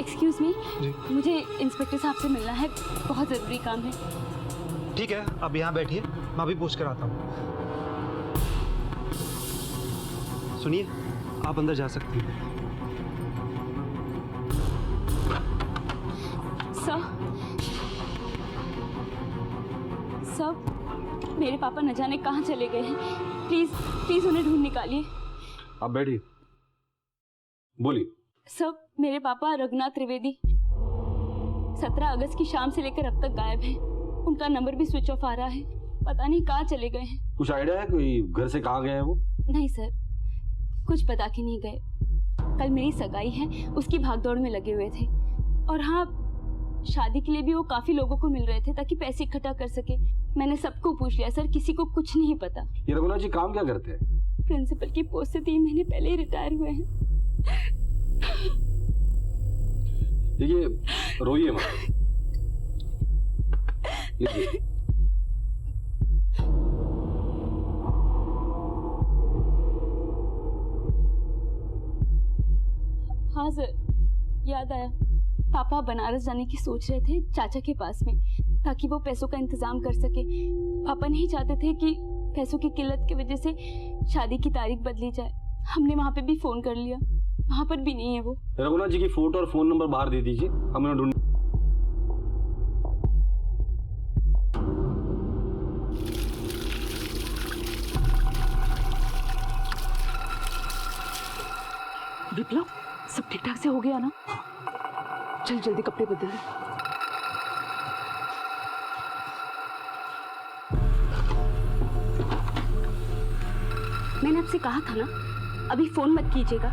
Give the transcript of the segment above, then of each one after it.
Excuse me, मुझे inspector साहब से मिलना है, बहुत ज़रूरी काम है। ठीक है, अब यहाँ बैठिए, मैं अभी पूछ कर आता हूँ। सुनिए, आप अंदर जा सकती हैं। सर, मेरे पापा न जाने कहाँ चले गए हैं। प्लीज प्लीज उन्हें ढूंढ निकालिए। आप बैठिए, बोलिए। सर, मेरे पापा रघुनाथ त्रिवेदी 17 अगस्त की शाम से लेकर अब तक गायब हैं। उनका नंबर भी स्विच ऑफ आ रहा है, पता नहीं कहाँ चले गए हैं। कुछ आइडिया है कोई घर से कहाँ गए हैं वो? नहीं सर, कुछ बता के नहीं गए। कल मेरी सगाई है, उसकी भागदौड़ में लगे हुए थे। और हाँ, शादी के लिए भी वो काफी लोगों को मिल रहे थे ताकि पैसे इकट्ठा कर सके। मैंने सबको पूछ लिया सर, किसी को कुछ नहीं पता। ये रघुनाथ जी काम क्या करते हैं? प्रिंसिपल की पोस्ट से 3 महीने पहले ही रिटायर हुए हैं। देखिए, रोइए मत, लीजिए। हाँ सर, याद आया। पापा बनारस जाने की सोच रहे थे चाचा के पास में, ताकि वो पैसों का इंतजाम कर सके। पापा नहीं चाहते थे कि पैसों की किल्लत की वजह से शादी की तारीख बदली जाए। हमने वहाँ पे भी फोन कर लिया, वहाँ पर भी नहीं है वो। रघुनाथ जी की फोटो और फोन नंबर बाहर दे दीजिए, हम उन्हें ढूंढ। विप्लव, सब ठीक ठाक से हो गया ना? चल जल्दी कपड़े बदल ले। मैंने आपसे कहा था ना, अभी फोन मत कीजिएगा।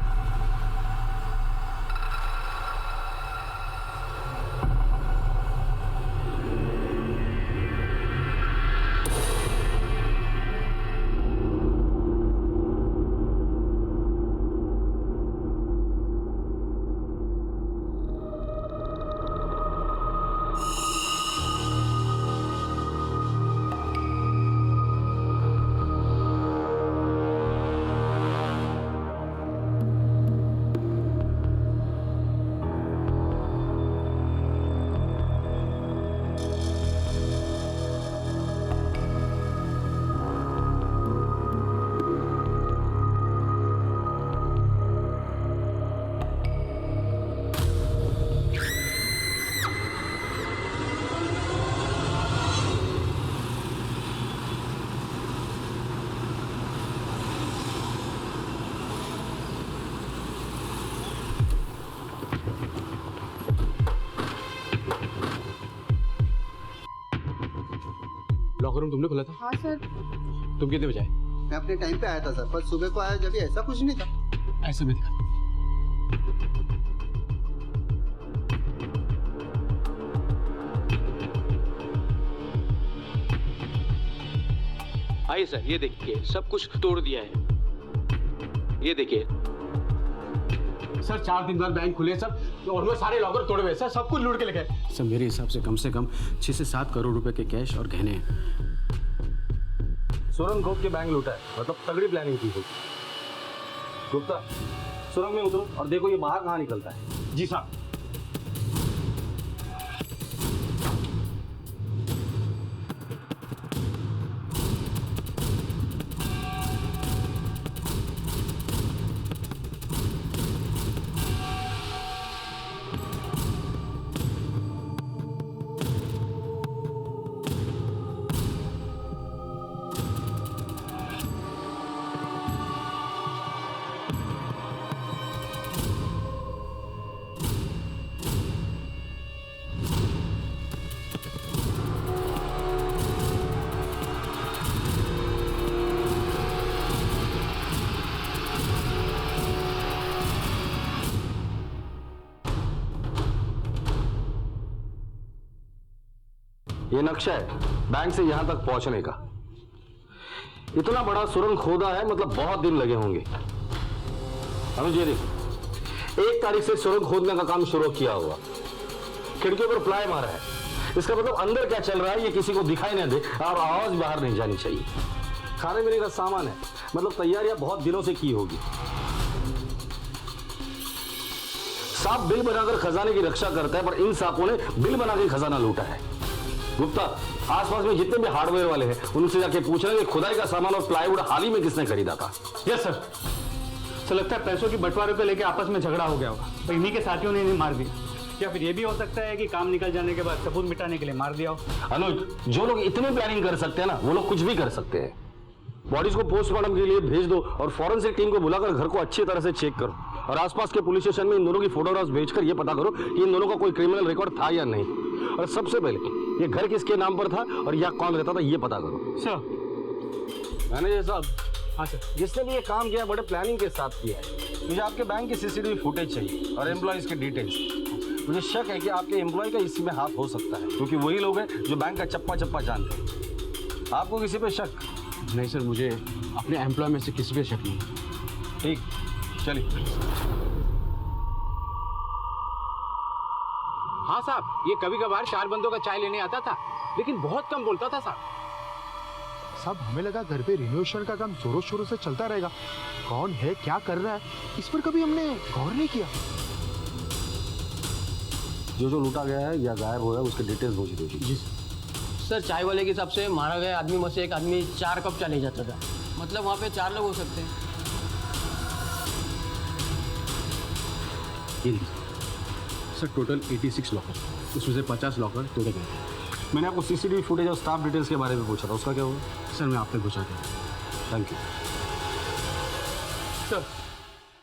लॉकर रूम तुमने खोला था? हाँ सर। तुम कितने बजे आए? मैं अपने टाइम पे आया था सर, पर सुबह को आया जब ऐसा कुछ नहीं था। ऐसे में दिखा। आइए सर, ये देखिए सब कुछ तोड़ दिया है। ये देखिए सर, 4 दिन बाद बैंक खुले सर, और वो सारे लॉकर तोड़े हुए सर, सब कुछ लूट के ले गए सर। मेरे हिसाब से कम 6 से 7 करोड़ रुपए के कैश और गहने हैं। सुरंग खोद के बैंक लूटा है, मतलब तगड़ी प्लानिंग की होगी। गुप्ता, सुरंग में उतरो और देखो ये बाहर कहाँ निकलता है। जी साहब। ये नक्शा है बैंक से यहां तक पहुंचने का। इतना बड़ा सुरंग खोदा है, मतलब बहुत दिन लगे होंगे। अनुज ये देखो, 1 तारीख से सुरंग खोदने का काम शुरू किया हुआ। खिड़कियों पर प्लाई मारा है। इसका मतलब अंदर क्या चल रहा है ये किसी को दिखाई ना दे और आवाज बाहर नहीं जानी चाहिए। खाने पीने का सामान है, मतलब तैयारियां बहुत दिनों से की होगी। सांप बिल बनाकर खजाने की रक्षा करता है, पर इन सांपों ने बिल बना के खजाना लूटा है। गुप्ता, आसपास में जितने भी हार्डवेयर वाले हैं उनसे जाके पूछना कि खुदाई का सामान और प्लाईवुड हाल ही में किसने खरीदा था। Yes sir. सर लगता है पैसों की बंटवारे को लेकर आपस में झगड़ा हो गया होगा, तो इन्हीं के साथियों ने इन्हें मार दिया। या फिर ये भी हो सकता है कि काम निकल जाने के बाद सबूत मिटाने के लिए मार दिया हो। अनुज, जो लोग इतनी प्लानिंग कर सकते हैं ना, वो लोग कुछ भी कर सकते हैं। बॉडीज को पोस्टमार्टम के लिए भेज दो और फॉरेंसिक टीम को बुलाकर घर को अच्छी तरह से चेक करो, और आसपास के पुलिस स्टेशन में इन दोनों की फोटोग्राफ्स भेजकर ये पता करो कि इन दोनों का कोई क्रिमिनल रिकॉर्ड था या नहीं। और सबसे पहले ये घर किसके नाम पर था और यहाँ कौन रहता था, ये पता करो। सर। मैनेजर साहब। हाँ सर। जिसने भी ये काम किया बड़े प्लानिंग के साथ किया है। मुझे आपके बैंक की सीसीटीवी फुटेज चाहिए और एम्प्लॉयज के डिटेल्स। मुझे शक है कि आपके एम्प्लॉय का इसी में हाथ हो सकता है, क्योंकि वही लोग हैं जो बैंक का चप्पा चप्पा जानते हैं। आपको किसी पे शक? नहीं सर, मुझे अपने एम्प्लॉय में से किसी पे शक नहीं। ठीक, चलिए। हाँ साहब, ये कभी कभार 4 बंदों का चाय लेने आता था, लेकिन बहुत कम बोलता था साहब। सब हमें लगा घर पे रिनोवेशन का काम जोरों शोरों से चलता रहेगा। कौन है, क्या कर रहा है, इस पर कभी हमने गौर नहीं किया। जो जो लूटा गया है या गायब हो रहा है उसके डिटेल्स मुझे दीजिए। जी सर, चाय वाले के हिसाब से मारा गया आदमी में से एक आदमी 4 कप चाय ले जाता था। मतलब वहाँ पे 4 लोग हो सकते हैं। सर टोटल 86 लॉकर, उसमें से 50 लॉकर तोड़े गए। मैंने आपको सीसीटीवी फुटेज और स्टाफ डिटेल्स के बारे में पूछा था, उसका क्या हुआ? सर मैं आपसे पूछा था। Thank you sir.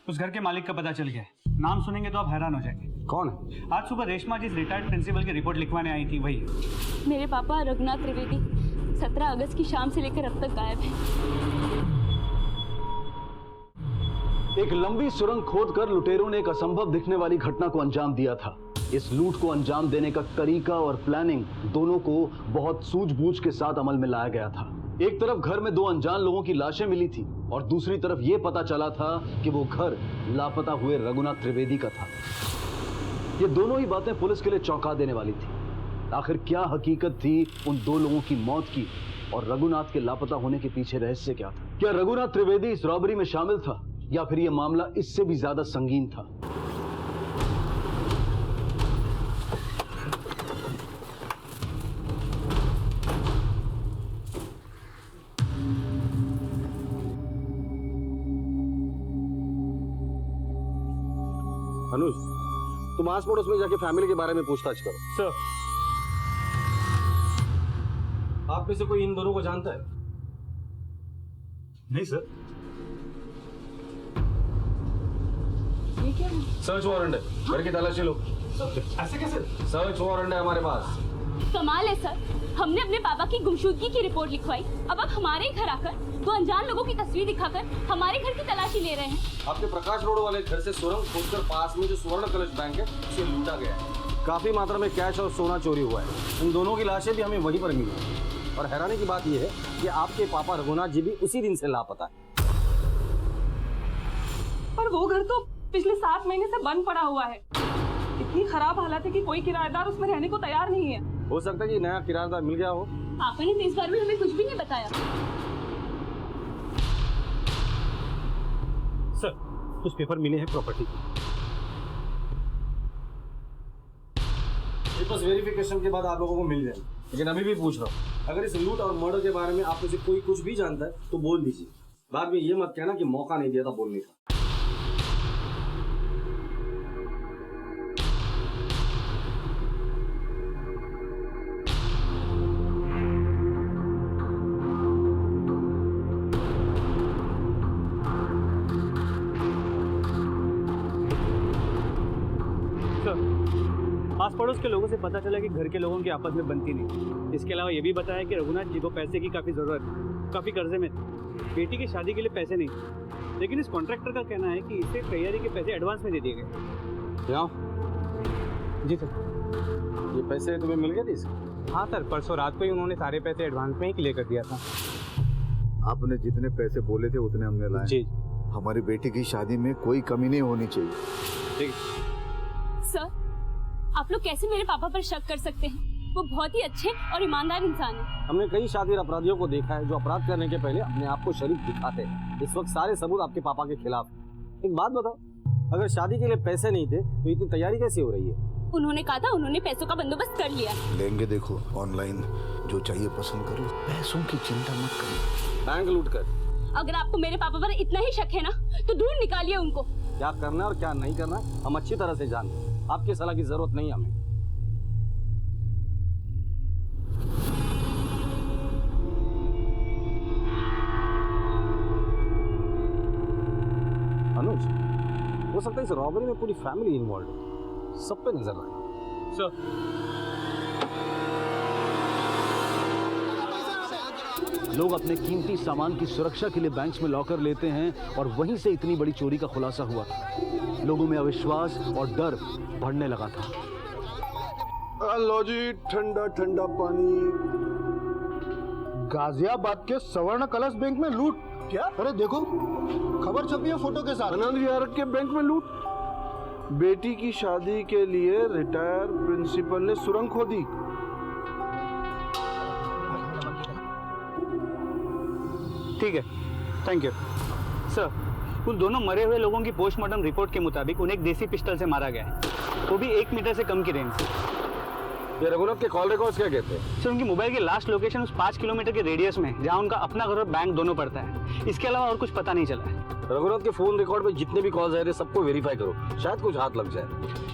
उस घर के मालिक का पता चल गया है। नाम सुनेंगे तो आप हैरान हो जाएंगे। कौन है? आज सुबह रेशमा जिस रिटायर्ड प्रिंसिपल की रिपोर्ट लिखवाने आई थी, वही है। मेरे पापा रघुनाथ त्रिवेदी 17 अगस्त की शाम से लेकर अब तक गायब हैं। एक लंबी सुरंग खोदकर लुटेरों ने एक असंभव दिखने वाली घटना को अंजाम दिया था। इस लूट को अंजाम देने का तरीका और प्लानिंग दोनों को बहुत सूझबूझ के साथ अमल में लाया गया था। एक तरफ घर में 2 अनजान लोगों की लाशें मिली थी और दूसरी तरफ यह पता चला था कि वो घर लापता हुए रघुनाथ त्रिवेदी का था। ये दोनों ही बातें पुलिस के लिए चौंका देने वाली थी। आखिर क्या हकीकत थी उन 2 लोगों की मौत की और रघुनाथ के लापता होने के पीछे रहस्य क्या था? क्या रघुनाथ त्रिवेदी इस रॉबरी में शामिल था या फिर यह मामला इससे भी ज्यादा संगीन था? अनुज, तुम आस पड़ोस में जाके फैमिली के बारे में पूछताछ करो। सर। आप में से कोई इन दोनों को जानता है? नहीं सर। ये क्या है? सर्च वारंट है, घर की तलाशी लो। ऐसे कैसे? सर्च वारंट है हमारे पास। कमाल है सर, हमने अपने पापा की गुमशुदगी की रिपोर्ट लिखवाई, अब आप हमारे घर आकर 2 अनजान लोगों की तस्वीर दिखाकर हमारे घर की तलाशी ले रहे हैं। आपके प्रकाश रोड वाले घर से सुरंग खोदकर पास में जो स्वर्ण कलश बैंक है उसे लूटा गया है। काफी मात्रा में कैश और सोना चोरी हुआ है। इन दोनों की लाशें भी हमें वहीं पर मिली और हैरानी की बात यह है कि आपके पापा रघुनाथ जी भी उसी दिन से लापता है। पर वो घर तो पिछले 7 महीने से बंद पड़ा हुआ है। इतनी खराब हालत है कि कोई किराएदार उसमें रहने को तैयार नहीं है। हो सकता है कि नया किराएदार मिल गया हो। पापा ने इस बारे में हमें कुछ भी नहीं बताया। सर, कुछ पेपर मिले हैं प्रॉपर्टी के। पेपर्स वेरिफिकेशन के बाद आप लोगों को मिल जाएंगे, लेकिन अभी भी पूछ रहा हूँ, अगर इस लूट और मर्डर के बारे में आप में से कोई कुछ भी जानता है तो बोल दीजिए। बाद में ये मत कहना कि मौका नहीं दिया था बोलने का। आस पड़ोस के लोगों से पता चला कि घर के लोगों की आपस में बनती नहीं। इसके अलावा ये भी बताया कि रघुनाथ जी को पैसे की काफ़ी ज़रूरत है, काफ़ी कर्जे में थे। बेटी की शादी के लिए पैसे नहीं, लेकिन इस कॉन्ट्रैक्टर का कहना है कि इसे तैयारी के पैसे एडवांस में दे दिए गए। जी सर। ये पैसे तुम्हें मिल गए थे इसके? हाँ सर, परसों रात को ही उन्होंने सारे पैसे एडवांस में ही क्लियर कर दिया था। आपने जितने पैसे बोले थे उतने हमने लाए। जी। हमारी बेटी की शादी में कोई कमी नहीं होनी चाहिए। ठीक। सर, आप लोग कैसे मेरे पापा पर शक कर सकते हैं? वो बहुत ही अच्छे और ईमानदार इंसान हैं। हमने कई शातिर अपराधियों को देखा है जो अपराध करने के पहले अपने आप को शरीफ दिखाते हैं। इस वक्त सारे सबूत आपके पापा के खिलाफ हैं। एक बात बताओ, अगर शादी के लिए पैसे नहीं थे तो इतनी तैयारी कैसे हो रही है? उन्होंने कहा था, उन्होंने पैसों का बंदोबस्त कर लिया। लेंगे, देखो ऑनलाइन जो चाहिए पसंद करो, पैसों की चिंता मत करो। बैंक लूट कर अगर आपको मेरे पापा पर इतना ही शक है ना, तो दूर निकालिए उनको। क्या करना है और क्या नहीं करना है हम अच्छी तरह से जानते हैं। आपकी सलाह की जरूरत नहीं हमें। अनुज, हो सकता है इस रॉबरी में पूरी फैमिली इन्वॉल्व है, सब पे नजर रहे। सर, लोग अपने कीमती सामान की सुरक्षा के लिए बैंक्स में लॉकर लेते हैं और वहीं से इतनी बड़ी चोरी का खुलासा हुआ। लोगों में अविश्वास और डर बढ़ने लगा था। लो जी, ठंडा ठंडा पानी। गाजियाबाद के स्वर्ण कलश बैंक में लूट। क्या? अरे देखो, खबर छपी है फोटो के साथ। आनंद विहार के बैंक में लूट। बेटी की शादी के लिए रिटायर प्रिंसिपल ने सुरंग खोदी। ठीक है, थैंक यू सर। उन दोनों मरे हुए लोगों की पोस्टमार्टम रिपोर्ट के मुताबिक उन्हें एक देसी पिस्टल से मारा गया है, वो भी 1 मीटर से कम की रेंज से। ये रघुनाथ के कॉल रिकॉर्ड्स क्या कहते हैं? सर, उनकी मोबाइल की लास्ट लोकेशन उस 5 किलोमीटर के रेडियस में, जहां उनका अपना घर और बैंक दोनों पड़ता है। इसके अलावा और कुछ पता नहीं चला है। रघुनाथ के फोन रिकॉर्ड में जितने भी कॉल्स आए थे सबको वेरीफाई करो, शायद कुछ हाथ लग जाए।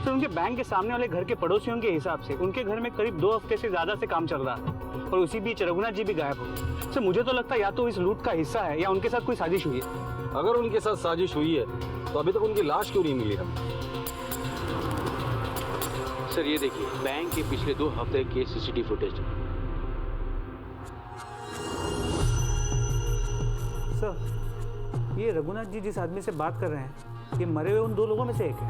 सर, उनके बैंक के सामने वाले घर के पड़ोसियों के हिसाब से उनके घर में करीब 2 हफ्ते से ज्यादा से काम चल रहा है और उसी बीच रघुनाथ जी भी गायब हो गए। सर, मुझे तो लगता है या तो इस लूट का हिस्सा है या उनके साथ कोई साजिश हुई है। अगर उनके साथ साजिश हुई है तो अभी तक उनकी लाश क्यों नहीं मिली हमें? सर ये देखिए, बैंक के पिछले 2 हफ्ते के सीसीटीवी फुटेज। सर, ये रघुनाथ जी जिस आदमी से बात कर रहे हैं, ये मरे हुए उन 2 लोगों में से एक है।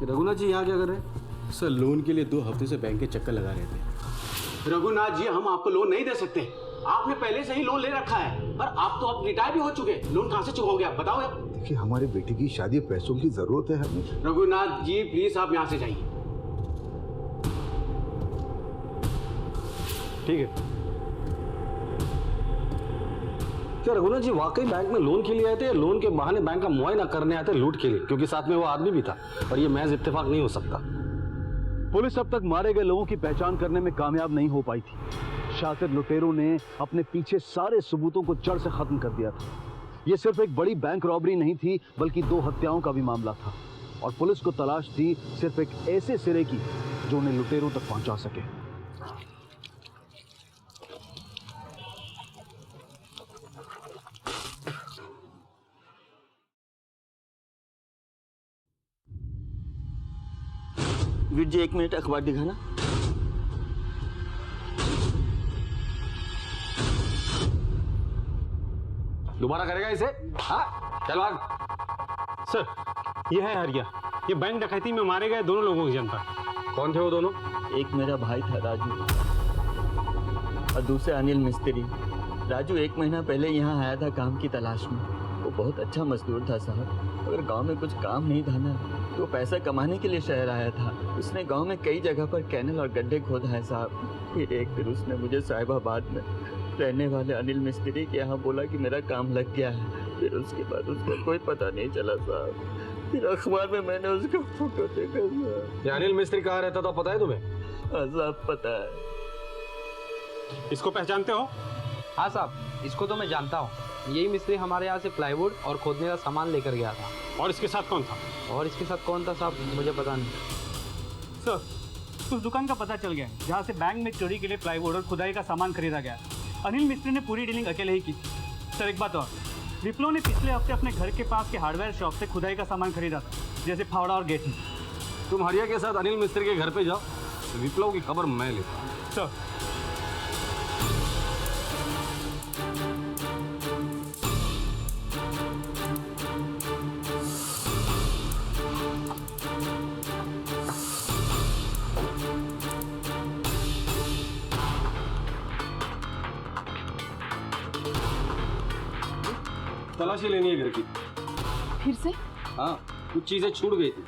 रघुनाथ जी यहाँ क्या कर रहे हैं? सर, लोन के लिए 2 हफ्ते से बैंक के चक्कर लगा रहे थे। रघुनाथ जी, हम आपको लोन नहीं दे सकते। आपने पहले से ही लोन ले रखा है और आप तो अब रिटायर भी हो चुके। लोन कहाँ से चुकाओगे आप, बताओ यार। देखिए, हमारे बेटी की शादी, पैसों की जरूरत है हमें। रघुनाथ जी प्लीज आप यहाँ से जाइए। ठीक है। क्या रघुनाथ जी वाकई बैंक में लोन के लिए आए थे या लोन के बहाने बैंक का मुआयना करने आए थे लूट के लिए? क्योंकि साथ में वो आदमी भी था और ये महज इत्तेफाक नहीं हो सकता। पुलिस अब तक मारे गए लोगों की पहचान करने में कामयाब नहीं हो पाई थी। शातिर लुटेरों ने अपने पीछे सारे सबूतों को जड़ से खत्म कर दिया था। यह सिर्फ एक बड़ी बैंक रॉबरी नहीं थी, बल्कि 2 हत्याओं का भी मामला था और पुलिस को तलाश थी सिर्फ एक ऐसे सिरे की जो उन्हें लुटेरों तक पहुंचा सके। वीर जी, 1 मिनट अखबार दिखाना। दोबारा करेगा इसे? हाँ, चल भाग। सर, ये है हरिया। ये बैंक डकैती में मारे गए दोनों लोगों की जनता। कौन थे वो दोनों? एक मेरा भाई था राजू और दूसरा अनिल मिस्त्री। राजू 1 महीना पहले यहाँ आया था काम की तलाश में। वो बहुत अच्छा मजदूर था साहब। अगर गांव में कुछ काम नहीं था ना, तो पैसा कमाने के लिए शहर आया था। उसने गांव में कई जगह पर कैनल और गड्ढे खोदा है साहब। फिर एक दिन उसने मुझे साहिबाबाद में रहने वाले अनिल मिस्त्री के यहाँ बोला कि मेरा काम लग गया है। फिर उसके बाद उसका कोई पता नहीं चला साहब। फिर अखबार में मैंने उसका फोटो देखा साहब। ये अनिल मिस्त्री कहाँ रहता था पता है तुम्हें? हाँ साहब, पता है। इसको पहचानते हो? हाँ साहब, इसको तो मैं जानता हूँ। यही मिस्त्री हमारे यहाँ से प्लाईवुड और खोदने का सामान लेकर गया था। और इसके साथ कौन था? और इसके साथ कौन था साहब, मुझे पता नहीं। सर, उस दुकान का पता चल गया है जहाँ से बैंक में चोरी के लिए प्लाईवुड और खुदाई का सामान खरीदा गया। अनिल मिस्त्री ने पूरी डीलिंग अकेले ही की। सर, एक बात और, विप्लव ने पिछले हफ्ते अपने घर के पास के हार्डवेयर शॉप से खुदाई का सामान खरीदा था, जैसे फावड़ा और गेट। तुम हरिया के साथ अनिल मिस्त्री के घर पे जाओ, विप्लव की खबर मैं लेता हूँ। सर, तलाशी लेनी है घर की। फिर से? हाँ, कुछ चीजें छूट गई थी।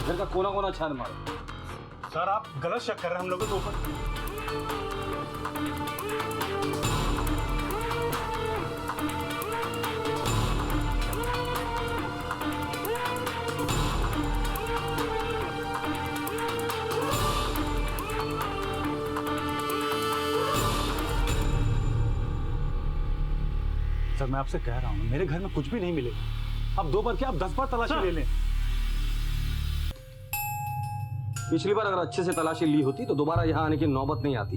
घर का कोना कोना छान मारो। सर, आप गलत शक कर रहे हैं हम लोगों के ऊपर। सर मैं आपसे कह रहा हूँ मेरे घर में कुछ भी नहीं मिले। अब 2 बार क्या, आप 10 बार तलाशी ले लें। पिछली बार अगर अच्छे से तलाशी ली होती तो दोबारा यहाँ आने की नौबत नहीं आती।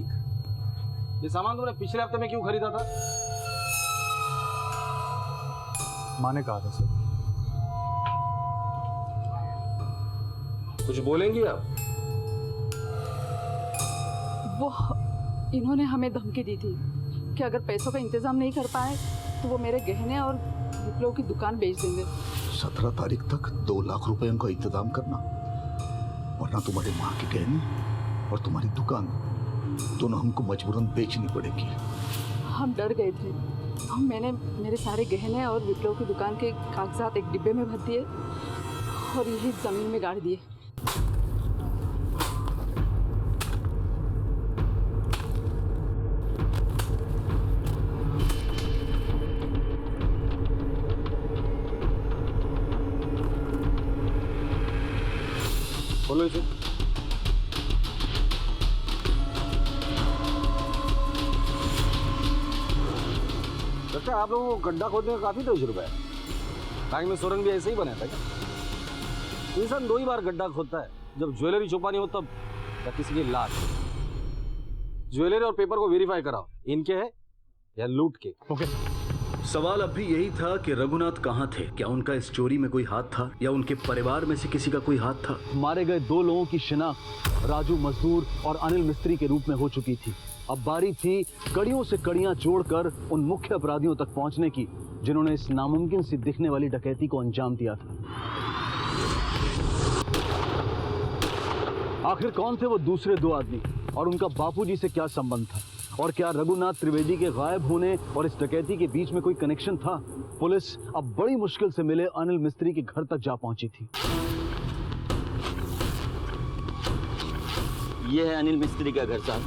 ये सामान तुमने पिछले हफ्ते में क्यों खरीदा था? माँ ने कहा था सर। कुछ बोलेंगी आप? वो इन्होंने हमें धमकी दी थी कि अगर पैसों का इंतजाम नहीं कर पाए तो वो मेरे गहने और विप्लव की दुकान बेच देंगे। 17 तारीख तक 2 लाख रुपयों का इंतजाम करना, वरना तुम्हारी माँ के गहने और तुम्हारी दुकान दोनों हमको मजबूरन बेचनी पड़ेगी। हम डर गए थे। मैंने मेरे सारे गहने और विप्लव की दुकान के कागजात एक डिब्बे में भर दिए और यही जमीन में गाड़ दिए। बोलो इसे। लगता है आप लोगों को गड्ढा खोदने का काफी तजुर्बा है। बैंक में सुरंग भी ऐसे ही बनाया था क्या? इंसान 2 ही बार गड्ढा खोदता है, जब ज्वेलरी छुपानी हो तब, या किसी की लाश। ज्वेलरी और पेपर को वेरीफाई कराओ, इनके है या लूट के। ओके। सवाल अब भी यही था कि रघुनाथ कहाँ थे? क्या उनका इस चोरी में कोई हाथ था या उनके परिवार में से किसी का कोई हाथ था? मारे गए 2 लोगों की शिनाख्त राजू मजदूर और अनिल मिस्त्री के रूप में हो चुकी थी। अब बारी थी कड़ियों से कड़ियां जोड़कर उन मुख्य अपराधियों तक पहुंचने की जिन्होंने इस नामुमकिन सी दिखने वाली डकैती को अंजाम दिया था। आखिर कौन थे वो दूसरे 2 आदमी और उनका बापूजी से क्या संबंध था? और क्या रघुनाथ त्रिवेदी के गायब होने और इस डकैती के बीच में कोई कनेक्शन था? पुलिस अब बड़ी मुश्किल से मिले अनिल मिस्त्री के घर तक जा पहुंची थी। ये है अनिल मिस्त्री का घर साहब।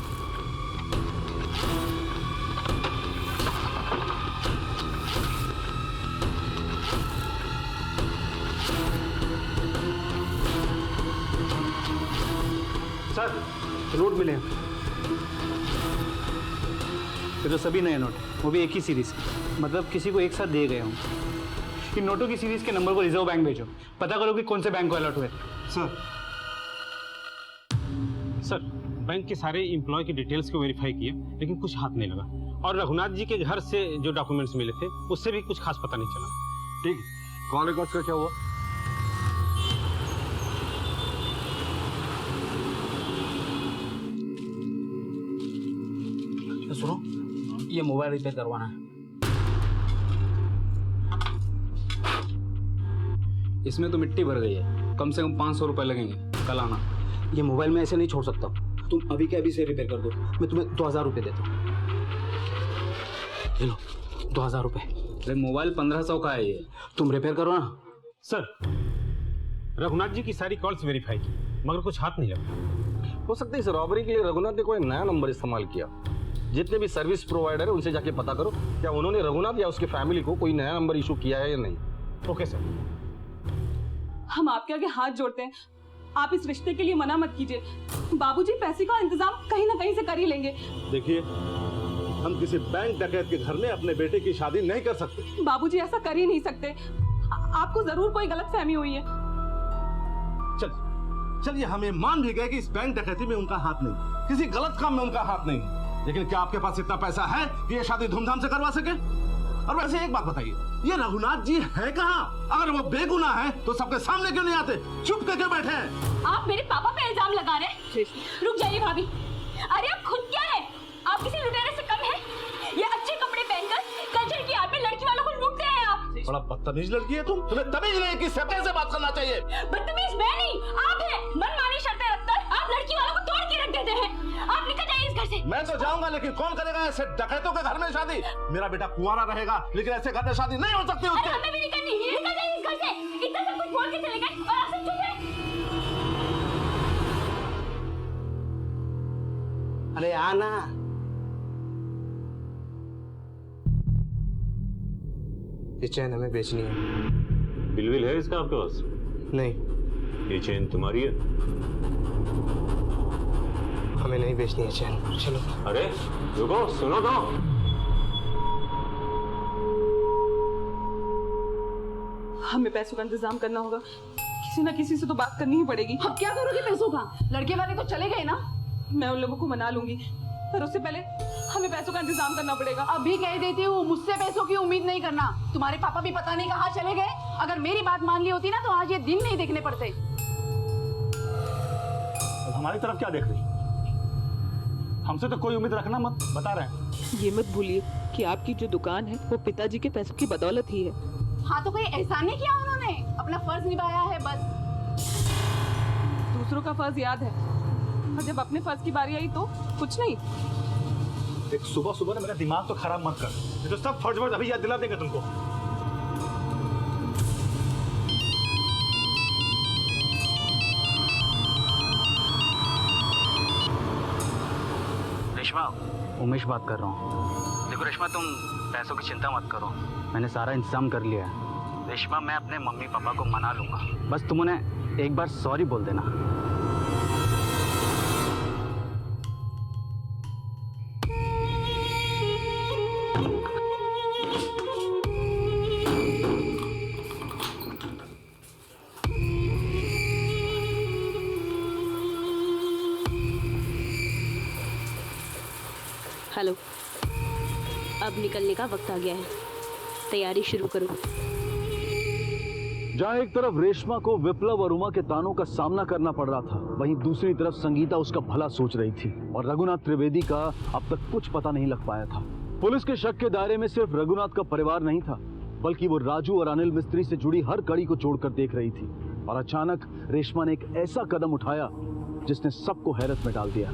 सर नोट मिले हैं। ये तो सभी नए नोट, वो भी एक ही सीरीज के, मतलब किसी को एक साथ दिए गए हों। इन नोटों की सीरीज के नंबर को रिजर्व बैंक भेजो, पता करो कि कौन से बैंक को अलर्ट हुए। सर बैंक के सारे एम्प्लॉय की डिटेल्स को वेरीफाई किए लेकिन कुछ हाथ नहीं लगा, और रघुनाथ जी के घर से जो डॉक्यूमेंट्स मिले थे उससे भी कुछ खास पता नहीं चला। ठीक, कॉल रिकॉर्ड्स का क्या हुआ? सुनो, ये मोबाइल रिपेयर करवाना है। इसमें तो मिट्टी भर गई है, कम से कम 500 रुपए लगेंगे, कल आना। ये मोबाइल में ऐसे नहीं छोड़ सकता, तुम अभी के अभी से रिपेयर कर दो। मैं तुम्हें 2000 रुपये देता हूँ। लो 2000 रुपये। अरे मोबाइल 1500 का है ये, तुम रिपेयर करो ना। सर रघुनाथ जी की सारी कॉल्स वेरीफाई की मगर कुछ हाथ नहीं लगा। हो सकता है इस रॉबरी के लिए रघुनाथ ने कोई नया नंबर इस्तेमाल किया। जितने भी सर्विस प्रोवाइडर है उनसे जाके पता करो क्या उन्होंने रघुनाथ या उसके फैमिली को कोई नया नंबर इशू किया है या नहीं। Okay sir. हम आपके आगे हाथ जोड़ते हैं, आप इस रिश्ते के लिए मना मत कीजिए। बाबूजी पैसे का इंतजाम कहीं ना कहीं से कर ही लेंगे। देखिए, हम किसी बैंक डकैत के घर में अपने बेटे की शादी नहीं कर सकते। बाबूजी ऐसा कर ही नहीं सकते। आपको जरूर कोई गलतफहमी हुई है। चलिए हम ये मान भी गए कि इस बैंक डकैती में उनका हाथ नहीं, किसी गलत काम में उनका हाथ नहीं, लेकिन क्या आपके पास इतना पैसा है कि ये शादी धूमधाम से करवा सके? और वैसे एक बात बताइए, ये रघुनाथ जी है कहाँ? अगर वो बेगुनाह है तो सबके सामने क्यों नहीं आते, चुप के क्यों बैठे हैं? आप मेरे पापा पे इल्जाम लगा रहे हैं? रुक जाइए भाभी, अरे आप खुद क्या है? आप किसी लुटेरे से कम है? ये अच्छे कपड़े पहनकर कल्चर की आड़ में लड़की वालों को लूटते हैं आप। बड़ा बदतमीज लड़की है तुम, तुम्हें तमीज नहीं कि सबके से बात करना चाहिए। बदतमीज मैं नहीं, आप हैं। मनमानी शर्तें रखकर आप लड़की वालों को तोड़ के रख देते हैं। आप निकल जाइए इस घर से। मैं तो जाऊंगा, लेकिन कौन करेगा ऐसे डकैतों के घर में शादी? मेरा बेटा कुंवारा रहेगा, लेकिन ऐसे घर में शादी नहीं हो सकती उसके। हमें भी नहीं करनी, निकल जाइए इस घर से। इतना सब कुछ बोल के चले गए और आप सब चुप हैं। अरे आना। ये चैन हमें बेचनी है। बिल है इसका आपके पास? नहीं। ये चैन तुम्हारी है? हमें नहीं बेचनी है चैन। चलो। अरे रुको, सुनो तो। हमें पैसों का इंतजाम करना होगा। किसी ना किसी से तो बात करनी ही पड़ेगी। अब क्या करोगे पैसों का? लड़के वाले तो चले गए ना। मैं उन लोगों को मना लूंगी, पर उससे पहले हमें पैसों का इंतजाम करना पड़ेगा। अभी कह देती हूँ, मुझसे पैसों की उम्मीद नहीं करना। तुम्हारे पापा भी पता नहीं कहाँ चले गए। अगर मेरी बात मान ली होती ना तो आज ये दिन नहीं देखने पड़ते। हमारी तरफ क्या देख रही? हमसे तो कोई उम्मीद रखना मत, बता रहे हैं। ये मत भूलिए कि आपकी जो दुकान है वो पिताजी के पैसों की बदौलत ही है। हाँ तो कोई एहसान नहीं किया उन्होंने, अपना फर्ज निभाया है बस। दूसरों का फर्ज याद है, और जब अपने फर्ज की बारी आई तो कुछ नहीं। एक सुबह सुबह ना मेरा दिमाग तो खराब मत कर, ये तो सब फर्ज वर्ज अभी याद दिला देंगे तुमको। रेशमा, उमेश बात कर रहा हूँ। देखो रेशमा, तुम पैसों की चिंता मत करो, मैंने सारा इंतजाम कर लिया है। रेशमा, मैं अपने मम्मी पापा को मना लूंगा, बस तुम उन्हें एक बार सॉरी बोल देना। हेलो, अब निकलने का वक्त आ गया है, तैयारी शुरू करो। जहां एक तरफ रेशमा को विप्लव और उमा के तानों का सामना करना पड़ रहा था, वहीं दूसरी तरफ संगीता उसका भला सोच रही थी और रघुनाथ त्रिवेदी का अब तक कुछ पता नहीं लग पाया था। पुलिस के शक के दायरे में सिर्फ रघुनाथ का परिवार नहीं था, बल्कि वो राजू और अनिल मिस्त्री से जुड़ी हर कड़ी को जोड़कर देख रही थी। और अचानक रेशमा ने एक ऐसा कदम उठाया जिसने सबको हैरत में डाल दिया।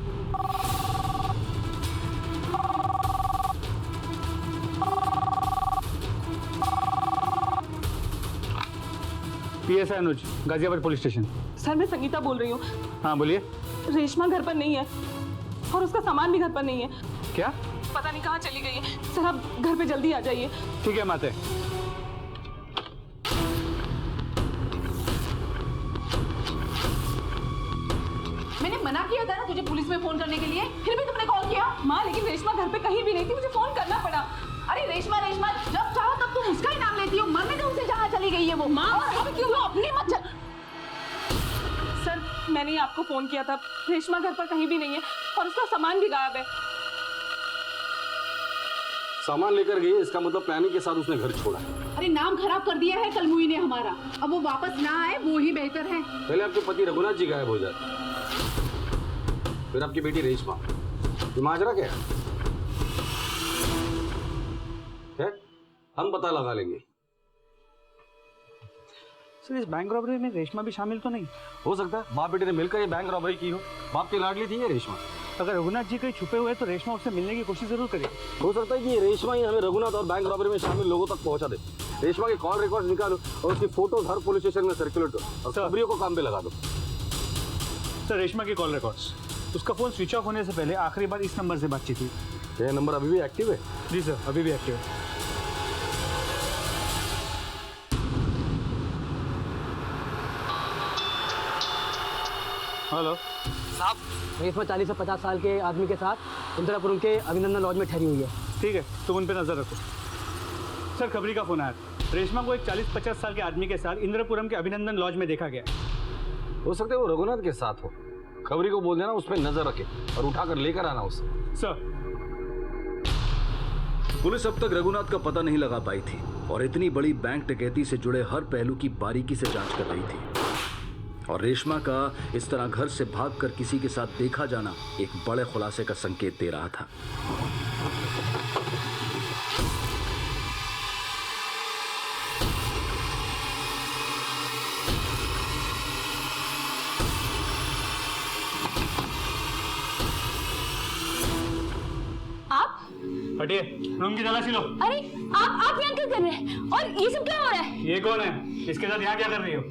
पीएसआई अनुज, गाजियाबाद पुलिस स्टेशन। सर, मैं संगीता बोल रही हूँ। हाँ बोलिए। रेशमा घर पर नहीं है और उसका सामान भी घर पर नहीं है। क्या? पता नहीं कहाँ चली गई है। सर, आप घर पे जल्दी आ जाइए। ठीक है माते। मैंने मना किया था ना तुझे पुलिस में फोन करने के लिए, फिर भी तुमने कॉल किया। माँ, लेकिन रेशमा घर पे कहीं भी नहीं थी, मुझे फोन करना पड़ा। अरे रेशमा, रेशमा जब चाहो तब तुम उसका ही नाम लेती हो। मरने दो उसे जहाँ चली गई है वो। माँ, और अब क्यों अपनी मत चल। सर, मैंने ही आपको फोन किया था, रेशमा घर पर कहीं भी नहीं है और उसका सामान भी गायब है। सामान लेकर गई, इसका मतलब प्लानिंग के साथ उसने घर छोड़ा है। अरे नाम खराब कर दिया है कलमुई ने हमारा, अब वो वापस ना आए वो ही बेहतर है। पहले आपके पति रघुनाथ जी गायब हो जाते, फिर आपकी बेटी रेशमा। ये माजरा क्या है? हम पता लगा लेंगे। सर, इस बैंक रॉबरी में रेशमा भी शामिल तो नहीं? हो सकता है बाप बेटे ने मिलकर ये बैंक रॉबरी की हो। बाप की लाडली थी ये रेशमा। अगर रघुनाथ जी कहीं छुपे हुए तो रेशमा उससे मिलने की कोशिश जरूर करे। हो सकता है कि ये रेशमा ही हमें रघुनाथ और बैंक रॉबरी में शामिल लोगों तक पहुंचा दे। रेशमा के कॉल रिकॉर्ड निकालो और उसकी फोटोज हर पुलिस स्टेशन में सर्कुलेट करो और खबरियों को काम पे लगा दो। सर, रेशमा की कॉल रिकॉर्ड्स, उसका फोन स्विच ऑफ होने से पहले आखिरी बार इस नंबर से बातचीत हुई। ये नंबर अभी भी एक्टिव है? जी सर, अभी भी एक्टिव है। हेलो साहब, रेशमा 40 से 50 साल के आदमी के साथ इंदिरापुरम के अभिनंदन लॉज में ठहरी हुई है। ठीक है, तुम उन पे नजर रखो। सर, खबरी का फोन आया, रेशमा को एक 40-50 साल के आदमी के साथ इंदिरापुरम के अभिनंदन लॉज में देखा गया। हो सकता है वो रघुनाथ के साथ हो। खबरी को बोल देना उस पर नजर रखे और उठाकर लेकर आना उसे। सर। पुलिस अब तक रघुनाथ का पता नहीं लगा पाई थी और इतनी बड़ी बैंक डकैती से जुड़े हर पहलू की बारीकी से जांच कर रही थी। और रेशमा का इस तरह घर से भागकर किसी के साथ देखा जाना एक बड़े खुलासे का संकेत दे रहा था। आप हटिए, रूम की तलाशी लो। अरे आप यहाँ क्या कर रहे हैं और ये सब क्या हो रहा है? ये कौन है? इसके साथ यहाँ क्या कर रही हो?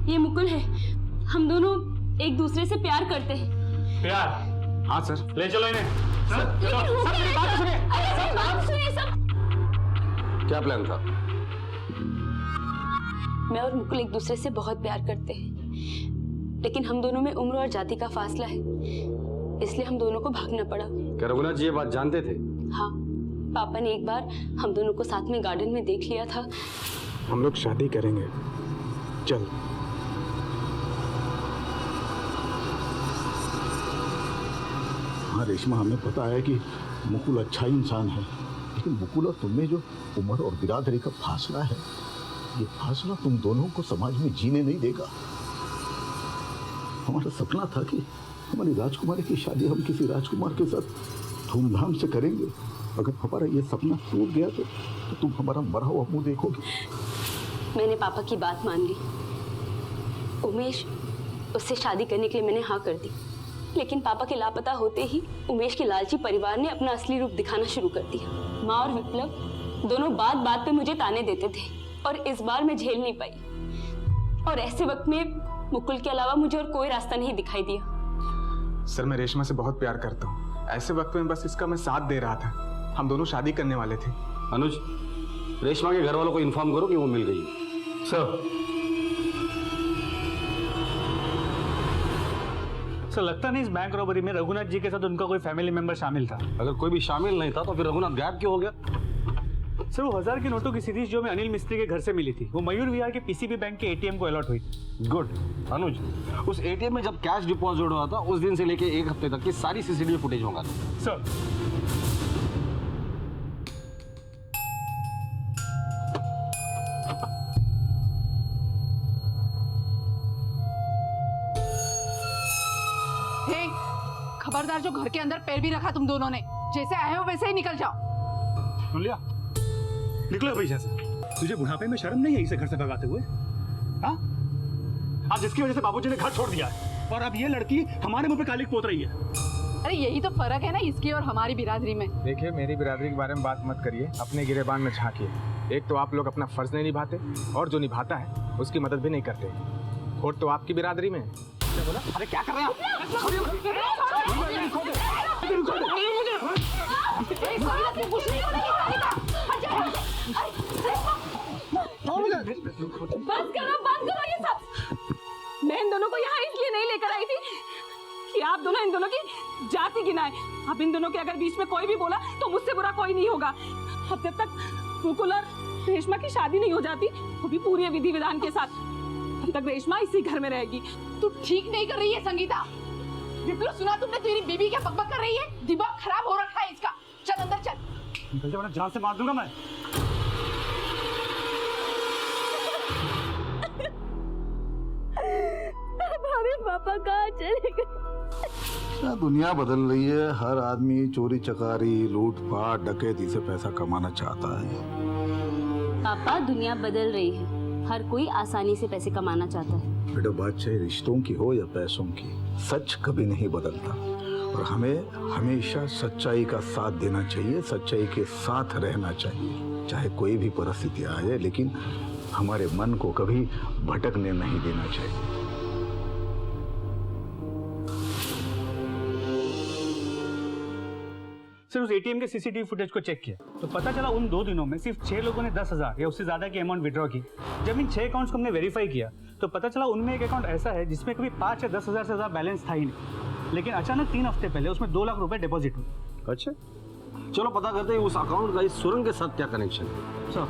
ये मुकुल है, हम दोनों एक दूसरे से प्यार करते हैं। प्यार? हाँ सर। ले चलो इन्हें। क्या प्लान था? मैं और मुकुल एक दूसरे से बहुत प्यार करते हैं, लेकिन हम दोनों में उम्र और जाति का फासला है, इसलिए हम दोनों को भागना पड़ा। क्या रघुनाथ जी ये बात जानते थे? हाँ, पापा ने एक बार हम दोनों को साथ में गार्डन में देख लिया था, हम लोग शादी करेंगे चल। हाँ रेशमा, हमें पता है कि मुकुल अच्छा इंसान है, लेकिन मुकुल और तुम में जो उम्र और बिरादरी का फासला है, ये फासला तुम दोनों को समाज में जीने नहीं देगा। हमारा सपना था कि हमारी राजकुमारी की शादी हम किसी राजकुमार के साथ धूमधाम से करेंगे। अगर हमारा ये सपना टूट गया तो तुम हमारा मरा हुआ मुंह देखोगे। मैंने पापा की बात मान ली। उमेश, उससे शादी करने के लिए मैंने हाँ कर दी, लेकिन पापा के लापता होते ही उमेश के लालची परिवार ने अपना असली रूप दिखाना शुरू कर दिया। माँ और विप्लव दोनों बात बात पे मुझे ताने देते थे और इस बार मैं झेल नहीं पाई। और ऐसे वक्त में मुकुल के अलावा मुझे और कोई रास्ता नहीं दिखाई दिया। सर, मैं रेशमा से बहुत प्यार करता हूँ। ऐसे वक्त में बस इसका मैं साथ दे रहा था। हम दोनों शादी करने वाले थे। अनुज, रेशमा के घर वालों को इन्फॉर्म करो कि वो मिल गई है। सर लगता नहीं इस बैंक रॉबरी में रघुनाथ जी के साथ उनका कोई फैमिली मेंबर शामिल था। अगर कोई भी शामिल नहीं था तो फिर रघुनाथ गायब क्यों हो गया? सर वो 1000 के नोटों की सीरीज जो मैं अनिल मिस्त्री के घर से मिली थी, वो मयूर विहार के पीसीबी बैंक के एटीएम को अलॉट हुई। गुड। अनुज, उस एटीएम में जब कैश डिपॉजिट हुआ था उस दिन से लेके एक हफ्ते तक की सारी सीसीटीवी फुटेज होगा। सर खबरदार, जो घर के अंदर पैर भी रखा तुम दोनों ने, जैसे आए हो वैसे ही निकल जाओ। सुन लिया? निकलो भैया से। तुझे बुढ़ापे में शर्म नहीं है इसे घर से भगाते हुए? हाँ? आज जिसकी वजह से बाबूजी ने घर छोड़ दिया है और अब ये लड़की हमारे मुंह पे कालिक पोत रही है। अरे यही तो फर्क है ना इसकी और हमारी बिरादरी में। देखिए, मेरी बिरादरी के बारे में बात मत करिए, अपने गिरेबान में झांकिए। एक तो आप लोग अपना फर्ज नहीं निभाते और जो निभाता है उसकी मदद भी नहीं करते। खोट तो आपकी बिरादरी में है। बोला? अरे क्या कर रहे हैं बंद करो ये सब। मैं इन दोनों को यहाँ इसलिए नहीं लेकर आई थी कि आप दोनों इन दोनों की जाति गिनाए। अब इन दोनों के अगर बीच में कोई भी बोला तो मुझसे बुरा कोई नहीं होगा। अब जब तक मुकुल और रेशमा की शादी नहीं हो जाती, वो भी पूरे विधि विधान के साथ, तब तक रेशमा इसी घर में रहेगी। तू ठीक नहीं कर रही है संगीता। विप्लव, सुना तुमने तेरी बीबी क्या बकबक कर रही है? दिमाग खराब हो रखा है इसका। चल अंदर चल। जान से मार दूंगा मैं। हमारे पापा कहाँ चले गए? क्या दुनिया बदल रही है। हर आदमी चोरी चकारी, लूटपाट, डकैती से पैसा कमाना चाहता है। पापा, दुनिया बदल रही है। हर कोई आसानी से पैसे कमाना चाहता है। बेटा, बात चाहे रिश्तों की हो या पैसों की, सच कभी नहीं बदलता और हमें हमेशा सच्चाई का साथ देना चाहिए, सच्चाई के साथ रहना चाहिए, चाहे कोई भी परिस्थिति आ जाए, लेकिन हमारे मन को कभी भटकने नहीं देना चाहिए। सर उस एटीएम के सीसीटीवी फुटेज को चेक किया तो पता चला उन 2 दिनों में सिर्फ 6 लोगों ने 10,000 या उससे ज्यादा की अमाउंट विड्रॉ की। जब इन 6 अकाउंट्स को हमने वेरीफाई किया तो पता चला उनमें एक अकाउंट ऐसा है जिसमें कभी 5 या 10,000 से ज्यादा बैलेंस था ही नहीं, लेकिन अचानक 3 हफ्ते पहले उसमें 2 लाख रुपए डिपॉजिट हुए। अच्छा, चलो पता करते हैं उस अकाउंट का इस सुरंग के साथ क्या कनेक्शन है। सर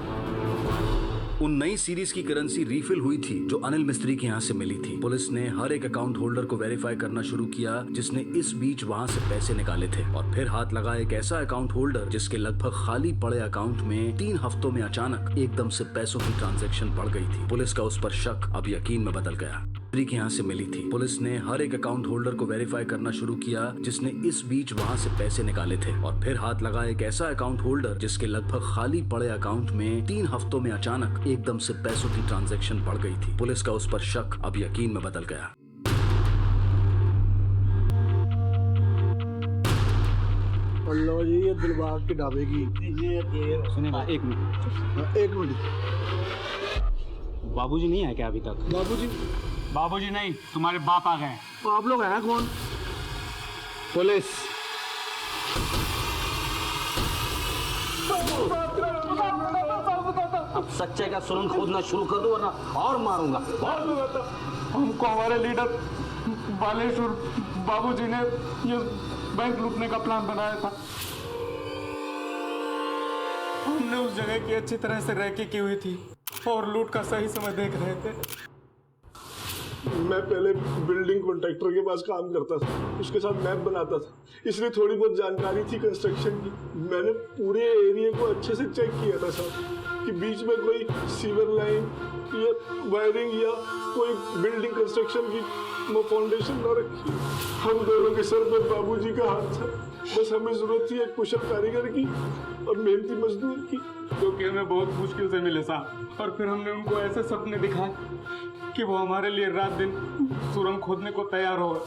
उन नई सीरीज की करेंसी रीफिल हुई थी जो अनिल मिस्त्री के यहाँ से मिली थी। पुलिस ने हर एक अकाउंट होल्डर को वेरीफाई करना शुरू किया जिसने इस बीच वहाँ से पैसे निकाले थे, और फिर हाथ लगा एक ऐसा अकाउंट होल्डर जिसके लगभग खाली पड़े अकाउंट में 3 हफ्तों में अचानक एकदम से पैसों की ट्रांजैक्शन बढ़ गई थी। पुलिस का उस पर शक अब यकीन में बदल गया। मिस्त्री के यहाँ से मिली थी। पुलिस ने हर एक अकाउंट होल्डर को वेरीफाई करना शुरू किया जिसने इस बीच वहाँ से पैसे निकाले थे, और फिर हाथ लगा एक ऐसा अकाउंट होल्डर जिसके लगभग खाली पड़े अकाउंट में 3 हफ्तों में अचानक एकदम से पैसों की ट्रांजैक्शन बढ़ गई थी। पुलिस का उस पर शक अब यकीन में बदल गया। लो जी, ये दिलबाग के ढाबे की। सुनिए एक मिनट। एक मिनट। बाबूजी नहीं आए क्या अभी तक? बाबूजी नहीं, तुम्हारे बाप आ गए। तो आप लोग हैं कौन? पुलिस। अब सच्चाई का सुरंग खोदना शुरू कर दो वरना और मारूंगा। हमको हमारे लीडर बालेश्वर बाबूजी ने ये बैंक लूटने का प्लान बनाया था। हमने उस जगह की अच्छी तरह से रैकी की हुई थी। और लूट का सही समय देख रहे थे। मैं पहले बिल्डिंग कॉन्ट्रैक्टर के पास काम करता था, उसके साथ मैप बनाता था, इसलिए थोड़ी बहुत जानकारी थी कंस्ट्रक्शन की। मैंने पूरे एरिया को अच्छे से चेक किया था साहब कि बीच में कोई सीवर लाइन या वायरिंग या कोई बिल्डिंग कंस्ट्रक्शन की फाउंडेशन न रखी। हम दोनों के सर पर बाबूजी का हाथ था, बस हमें जरूरत थी एक कुशल कारीगर की और मेहनती मजदूर की, क्योंकि हमें बहुत मुश्किल से मिले साहब। और फिर हमने उनको ऐसे सपने दिखाए कि वो हमारे लिए रात दिन सुरंग खोदने को तैयार हो गए।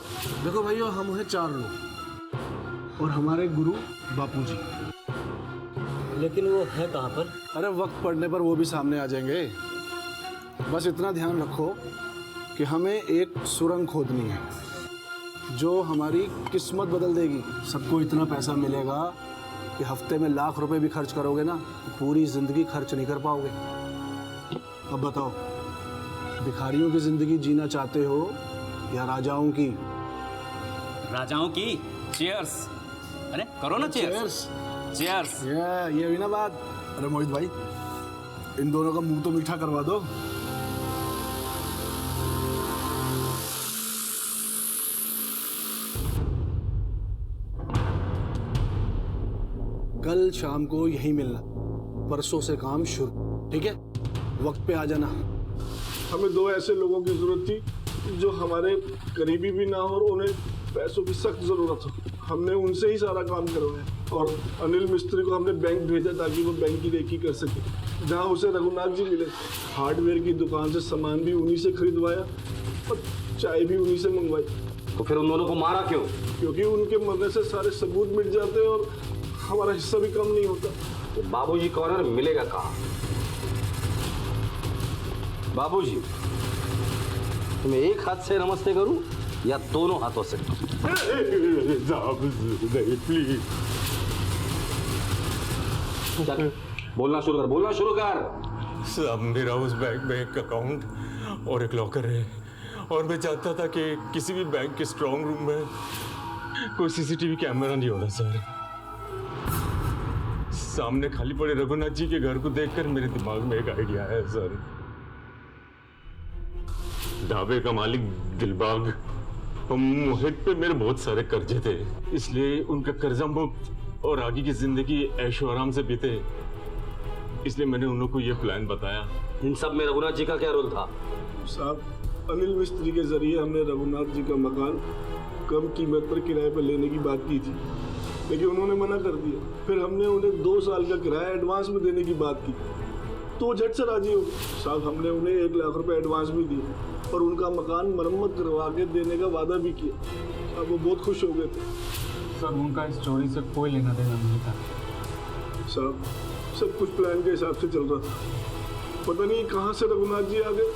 देखो भाइयों, हम हैं 4 लोग और हमारे गुरु बापूजी। लेकिन वो है कहाँ पर? अरे वक्त पड़ने पर वो भी सामने आ जाएंगे। बस इतना ध्यान रखो कि हमें एक सुरंग खोदनी है जो हमारी किस्मत बदल देगी। सबको इतना पैसा मिलेगा कि हफ्ते में लाख रुपए भी खर्च करोगे ना तो पूरी जिंदगी खर्च नहीं कर पाओगे। अब बताओ, भिखारियों की जिंदगी जीना चाहते हो या राजाओं की? राजाओं की। चीयर्स। अरे करो ना चीयर्स। चीयर्स। ये हुई ना बात। अरे मोहित भाई, इन दोनों का मुंह तो मीठा करवा दो। कल शाम को यहीं मिलना, परसों से काम शुरू, ठीक है? वक्त पे आ जाना। हमें 2 ऐसे लोगों की जरूरत थी जो हमारे करीबी भी ना हो और उन्हें पैसों की सख्त जरूरत हो। हमने उनसे ही सारा काम करवाया और अनिल मिस्त्री को हमने बैंक भेजा ताकि वो बैंक की रेकी कर सके। जहाँ उसे रघुनाथ जी मिले, हार्डवेयर की दुकान से सामान भी उन्हीं से खरीदवाया और चाय भी उन्हीं से मंगवाई। तो फिर उन दोनों को मारा क्यों? क्योंकि उनके मरने से सारे सबूत मिट जाते और हमारा हिस्सा भी कम नहीं होता। तो बाबूजी कॉर्नर मिलेगा कहाँ? बाबूजी, तुम्हें एक हाथ से नमस्ते करूं या दोनों हाथों से? प्लीज बोलना शुरू कर। साहब, मेरा उस बैंक में एक अकाउंट और एक लॉकर है और मैं चाहता था कि किसी भी बैंक के स्ट्रांग रूम में कोई सीसीटीवी कैमरा नहीं होना सर। सामने खाली पड़े रघुनाथ जी के घर को देखकर मेरे दिमाग में एक आइडिया है सर। ढाबे का मालिक दिलबाग और मोहित पे मेरे बहुत सारे कर्जे थे, इसलिए उनका कर्जा मुक्त और आगे की जिंदगी ऐशो आराम से बीते, इसलिए मैंने उन लोगों को ये प्लान बताया। इन सब में रघुनाथ जी का क्या रोल था? साहब, अनिल मिस्त्री के जरिए हमने रघुनाथ जी का मकान कम कीमत पर किराए पर लेने की बात की थी, लेकिन उन्होंने मना कर दिया। फिर हमने उन्हें 2 साल का किराया एडवांस में देने की बात की तो वो झट से राजी हो गए। साहब, हमने उन्हें 1 लाख रुपए एडवांस भी दिए और उनका मकान मरम्मत करवा के देने का वादा भी किया। अब वो बहुत खुश हो गए थे। सर, उनका इस चोरी से कोई लेना देना नहीं था। साहब, सब कुछ प्लान के हिसाब से चल रहा था, पता नहीं कहाँ से रघुनाथ जी आ गए।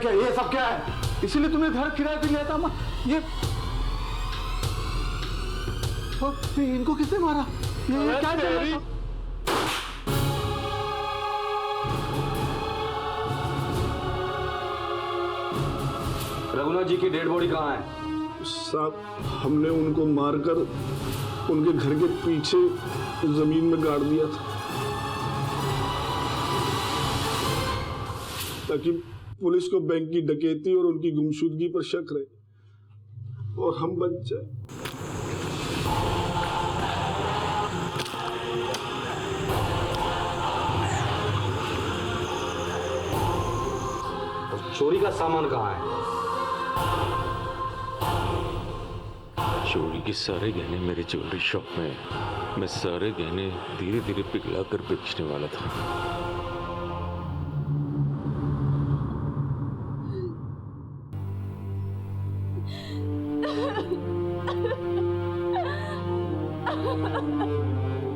ये सब क्या है? इसीलिए तुम्हें घर किराए पे लिया था। ये इनको किसने मारा? ये क्या है? रघुनाथ जी की डेड बॉडी कहाँ है? साहब, हमने उनको मारकर उनके घर के पीछे जमीन में गाड़ दिया था ताकि पुलिस को बैंक की डकैती और उनकी गुमशुदगी पर शक रहे और हम बच जाए। और चोरी का सामान कहाँ है? चोरी के सारे गहने मेरे ज्वेलरी शॉप में है। मैं सारे गहने धीरे धीरे पिघला कर बेचने वाला था।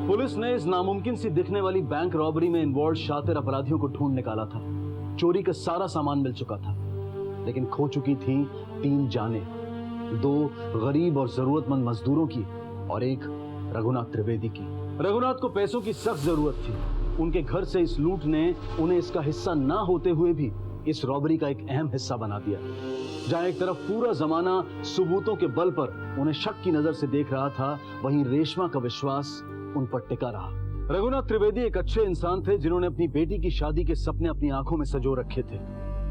पुलिस ने इस नामुमकिन सी दिखने वाली बैंक रॉबरी में इन्वॉल्व शातिर अपराधियों को ढूंढ निकाला था। चोरी का सारा सामान मिल चुका था, लेकिन खो चुकी थी 3 जानें, 2 गरीब और जरूरतमंद मजदूरों की और एक रघुनाथ त्रिवेदी की। रघुनाथ को पैसों की सख्त जरूरत थी। उनके घर से इस लूट ने उन्हें इसका हिस्सा ना होते हुए भी इस रॉबरी का एक अहम हिस्सा बना दिया। जहां एक तरफ पूरा जमाना सबूतों के बल पर उन्हें शक की नजर से देख रहा था, वहीं रेशमा का विश्वास उन पर टिका रहा। रघुनाथ त्रिवेदी एक अच्छे इंसान थे जिन्होंने अपनी बेटी की शादी के सपने अपनी आंखों में संजो रखे थे,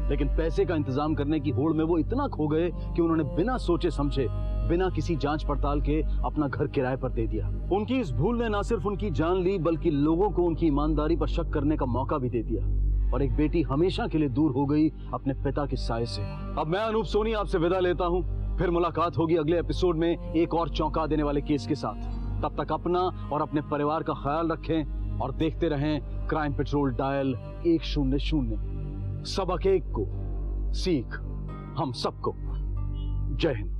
लेकिन पैसे का इंतजाम करने की होड़ में वो इतना खो गए कि उन्होंने बिना सोचे समझे, बिना किसी जांच पड़ताल के अपना घर किराए पर दे दिया। उनकी इस भूल ने न सिर्फ उनकी जान ली, बल्कि लोगों को उनकी ईमानदारी पर शक करने का मौका भी दे दिया, और एक बेटी हमेशा के लिए दूर हो गई अपने पिता के साए से। अब मैं अनूप सोनी आपसे विदा लेता हूँ। फिर मुलाकात होगी अगले एपिसोड में एक और चौंका देने वाले केस के साथ। तब तक अपना और अपने परिवार का ख्याल रखें और देखते रहें क्राइम पेट्रोल डायल 100। सबक एक को सीख हम सबको। जय हिंद।